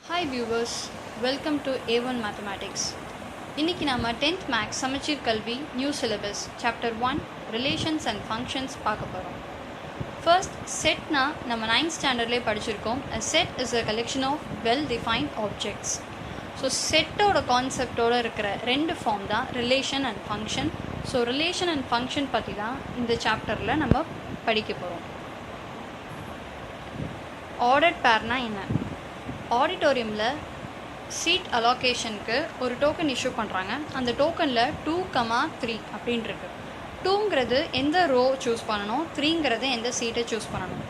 Hi viewers, welcome to A1 Mathematics. இன்னைக்கு நாம 10th Maths சமச்சீர் கல்வி new syllabus chapter 1 relations and functions பார்க்க போகிறோம். ஃபர்ஸ்ட் செட்னா நம்ம 9th ஸ்டாண்டர்ட்லேயே படிச்சிருக்கோம். A set is a collection of well defined objects. So செட்டோட கான்செப்டோடு இருக்கிற ரெண்டு ஃபார்ம் தான் relation and function. So relation and function பற்றி தான் இந்த சாப்டரில் நம்ம படிக்க போகிறோம். ஆர்டர்ட் பேர்னா என்ன? ஆடிட்டோரியமில் சீட் அலோகேஷனுக்கு ஒரு டோக்கன் இஷ்யூ பண்ணுறாங்க. அந்த டோக்கனில் 2,3 அப்படின்னு இருக்கு. 2ங்கிறது எந்த ரோ சூஸ் பண்ணணும், 3ங்கிறது எந்த சீட்டை சூஸ் பண்ணணும்.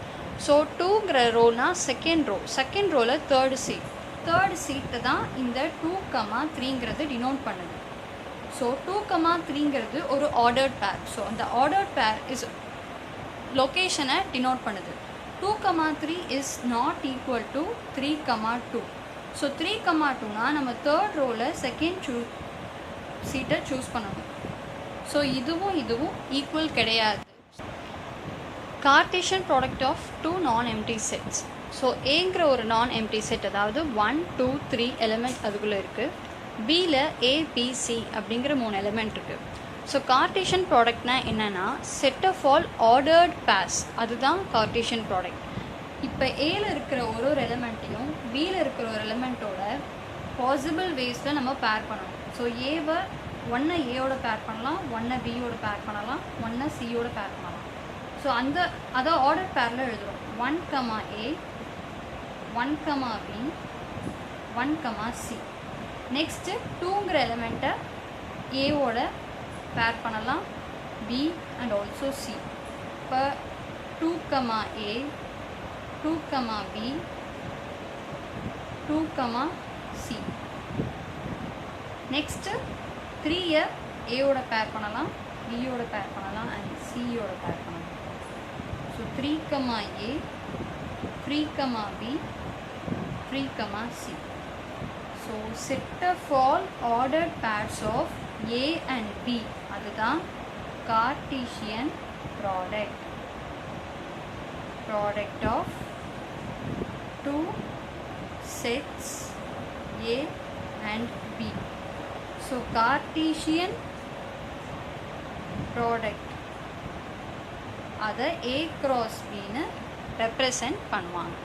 ஸோ 2ங்கிற ரோனா செகண்ட் ரோவில் தேர்டு சீட்டை தான் இந்த 2,3ங்கிறது டினோட் பண்ணுது. ஸோ 2,3ங்கிறது ஒரு ஆர்டர்ட் பேர். ஸோ அந்த ஆர்டர்ட் பேர் இஸ் லொக்கேஷனை டினோட் பண்ணுது. 2,3 is not equal to 3,2. So 3,2னா நம்ம தேர்ட் ரோவில் செகண்ட் சீட்டை சூஸ் பண்ணணும். ஸோ இதுவும் ஈக்குவல் கிடையாது. கார்ட்டீசியன் ப்ராடக்ட் ஆஃப் டூ நான் எம்டி செட்ஸ். ஸோ ஏங்கிற ஒரு நான் எம்டி செட், அதாவது 1, 2, 3 எலிமெண்ட் அதுக்குள்ளே இருக்குது. பியில் ஏபிசி அப்படிங்கிற 3 எலிமெண்ட் இருக்குது. ஸோ கார்ட்டீசியன் ப்ராடக்ட்னா என்னென்னா set of all ordered pairs, அதுதான் கார்ட்டீசியன் ப்ராடக்ட். இப்போ ஏல இருக்கிற ஒரு எலிமெண்ட்டையும் பியில் இருக்கிற ஒரு எலிமெண்ட்டோட பாசிபிள் வேஸில் நம்ம பேர் பண்ணணும். ஸோ ஏவை 1 ஏயோட பேர் பண்ணலாம், 1 பியோட பேர் பண்ணலாம், 1 சியோட பேர் பண்ணலாம். ஸோ அதை ஆர்டர் பேரில் எழுதுகிறோம். 1, A, 1, B, 1, C. நெக்ஸ்ட்டு 2ங்கிற எலிமெண்ட்டை ஏவோட பேர் பண்ணலாம், B and also C. இப்போ 2, A, 2, B, 2, C. நெக்ஸ்ட்டு 3யை ஏயோட பேர் பண்ணலாம், பியோட பேர் பண்ணலாம் அண்ட் சியோட பேர் பண்ணலாம். So 3, A, 3, B, 3, C. So set of all ordered pairs of A and B, அதுதான் Cartesian product of two sets A and B. So Cartesian product அதை A cross Bன்னு represent பண்ணுவாங்க.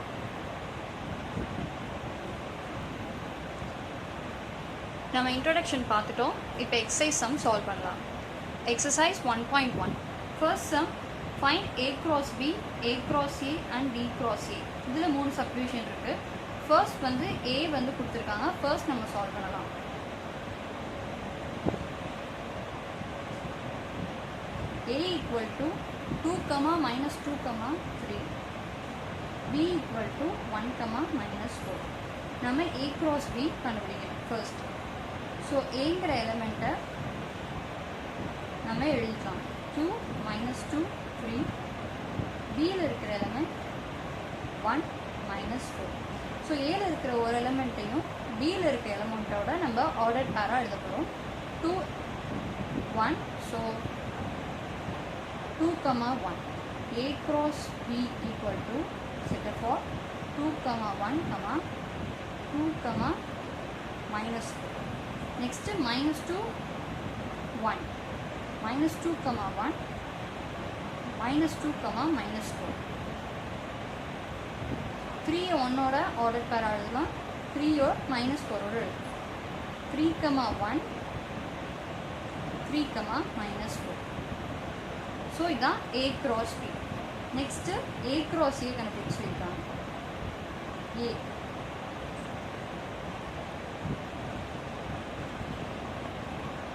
நம்ம introduction பார்த்துட்டோம். இப்போ exercise sum solve பண்ணலாம். Exercise 1.1. First sum, find A cross B, A cross A and D cross A. இதில் 3 subdivision இருக்குது. First வந்து A வந்து கொடுத்துருக்காங்க. ஃபர்ஸ்ட் நம்ம சால்வ் பண்ணலாம். A equal to 2, -2, 3. B equal to 1, -4. நம்ம A cross B கண்டுபிடிக்கணும் ஃபர்ஸ்ட். ஸோ ஏங்கிற எலிமெண்ட்டை நம்ம எழுதிக்கலாம். 2, -2, 3. பியில் இருக்கிற எலிமெண்ட் 1, -4. ஸோ ஏல இருக்கிற ஒரு எலிமெண்ட்டையும் பியில் இருக்கிற எலிமெண்ட்டோட நம்ம ஆர்டர் பேராக எழுத போகிறோம். 2, 1. So 2, 1. A cross B equal to set of 2, 1, 2, -4. Next -2, 1. -2, 1. -2, -4. 3 1ஓட order பேர் எழுதலாம். 3 -4ஓட எழுதலாம். 3, 1, 3, -4. ஸோ இதுதான் A cross B. Next A cross A கண்டுபிடிச்சு சொல்லியிருக்காங்க. A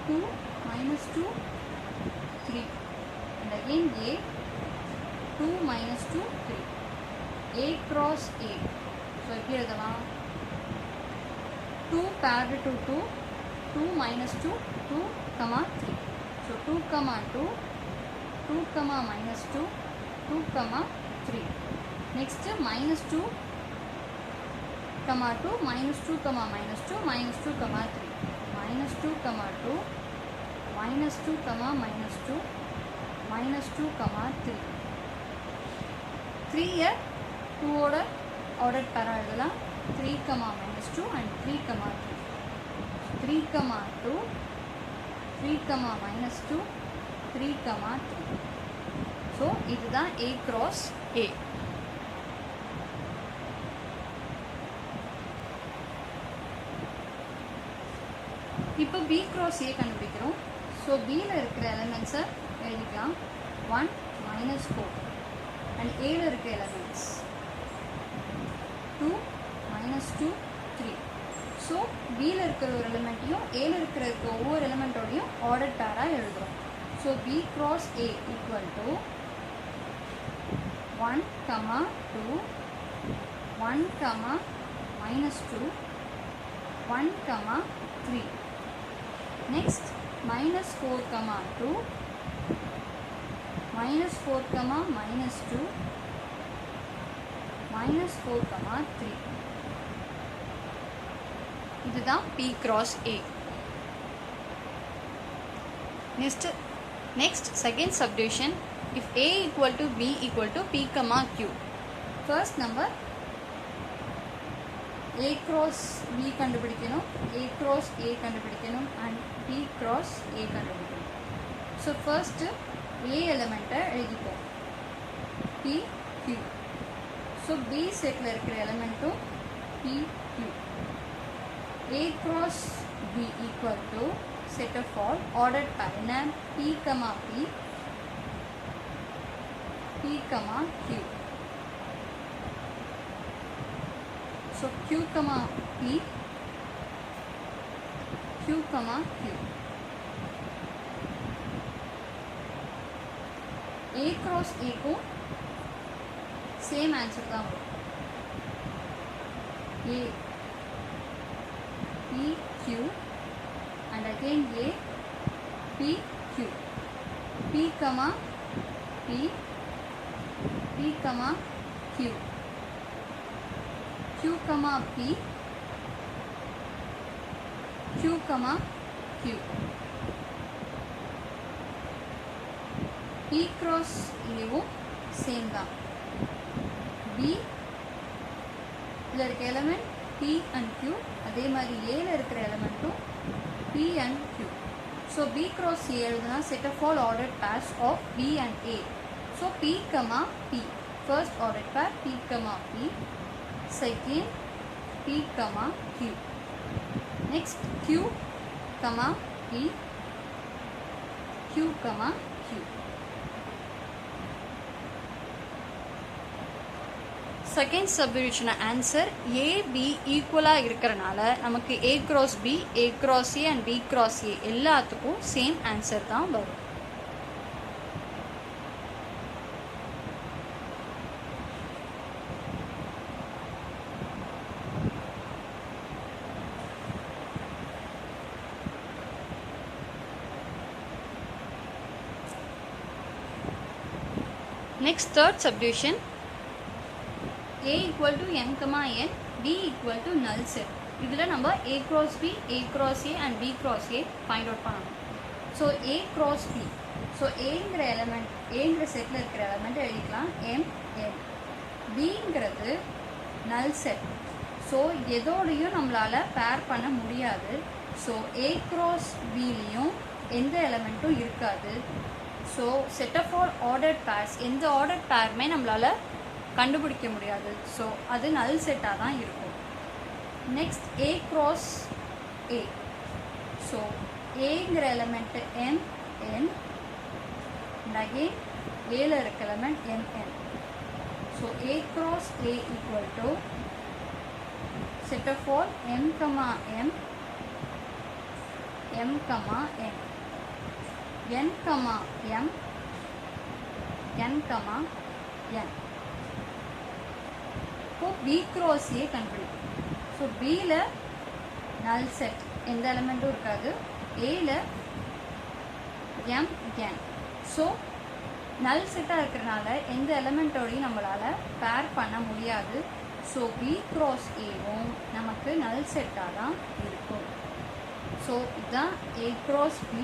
2, -2, 3. And again A 2, -2, 3. A cross A. So எப்படி எழுதலாம்? 2 paired to 2, 2, -2, 2, 3. So 2, 2, 2, -2, 2, 3. Next -2, 2, -2, -2, -2, -2, -2, -2, -2, -2, -2, 3. 3யை 2ஓட order பேராக எழுதலாம். 3, -2 and 3, 3. 3, 2, 3, -2, 3, 3. So, இதுதான் A cross A. இப்போ B cross A கண்டுபிடிக்கிறோம். ஸோ Bல இருக்கிற எலிமெண்ட்ஸை எழுதிக்கலாம். 1, -4 and Aல இருக்கிற எலிமெண்ட்ஸ் 2, -2, 3. ஸோ Bல இருக்கிற ஒரு எலிமெண்ட்டையும் Aல இருக்கிற ஒவ்வொரு எலிமெண்ட்டோடையும் ஆர்டர் பேராக எழுதுகிறோம். So B cross A equal to 1, 2, 1, -2, 1, 3. Next, -4, 2, -4, -2, -4, 3. இதுதான் P cross A. Next, second subdivision. If A equal to B equal to P, Q. First number A cross B கண்டுபிடிக்கணும், A cross A கண்டுபிடிக்கணும் and P cross A கண்டுபிடிக்கணும். So first A எலிமெண்ட்டை எழுதிப்போம், P, Q. So B settle இருக்கிற எலிமெண்ட்டும் P, Q. A cross B equal to set of all ordered pair என்ன P, P, P, Q. So Q, P, Q, Q. A cross A को same answer தான் வரும். A, P, Q and again A, P, Q. P, P, P, Q. Q, P, Q, Q. P cross A same தான். B இதில் இருக்க element P and Q, அதே மாதிரி Aல இருக்கிற எலிமெண்ட்டும் P and Q. So B cross A எழுதுனா set of all ordered pairs of B and A. So P, P. First ordered pair P, P. Second P, Q. Next Q, P, Q, Q. Second subdivision answer A, B ஈக்குவலாக இருக்கிறனால நமக்கு A cross B, A cross A and B cross A எல்லாத்துக்கும் same answer தான் வரும். Next third subdivision. A equal to n, n, B equal to null set. இதில் நம்ம A cross B, A cross A and B cross A find out பண்ணணும். So A cross B. So Aங்கிற element, Aங்கிற செட்டில் இருக்கிற element எழுதிக்கலாம் M, N. Bங்கிறது null set. So எதோடையும் நம்மளால் பேர் பண்ண முடியாது. ஸோ A cross Bலையும் எந்த எலிமெண்ட்டும் இருக்காது. So set of all ordered pairs, எந்த ஆர்டர்ட் பேருமே நம்மளால் கண்டுபிடிக்க முடியாது. ஸோ அது நல் செட்டாக தான் இருக்கும். Next A cross A. So Aங்கிற element M, N and again Aல இருக்க எலிமெண்ட் M, N. So A cross A equal to set of all M, M, M, N. N, M, N, N. இப்போ B cross A கண்டுபிடிக்கும். So Bல நல் set, எந்த எலிமெண்ட்டும் இருக்காது. Aல M, N. ஸோ நல் செட்டாக இருக்கிறனால எந்த எலிமெண்ட்டோடையும் நம்மளால் பேர் பண்ண முடியாது. ஸோ B cross Aவும் நமக்கு நல் செட்டாக தான் இருக்கும். ஸோ இதுதான் A cross B,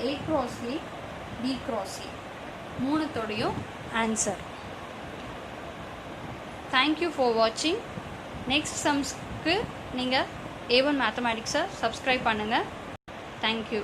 A cross A, B cross A மூணுத்தோடையும் answer. Thank you for watching. Next சம்ஸ்க்கு நீங்கள் A1 மேத்தமேட்டிக்ஸை சப்ஸ்கிரைப் பண்ணுங்கள். தேங்க்யூ.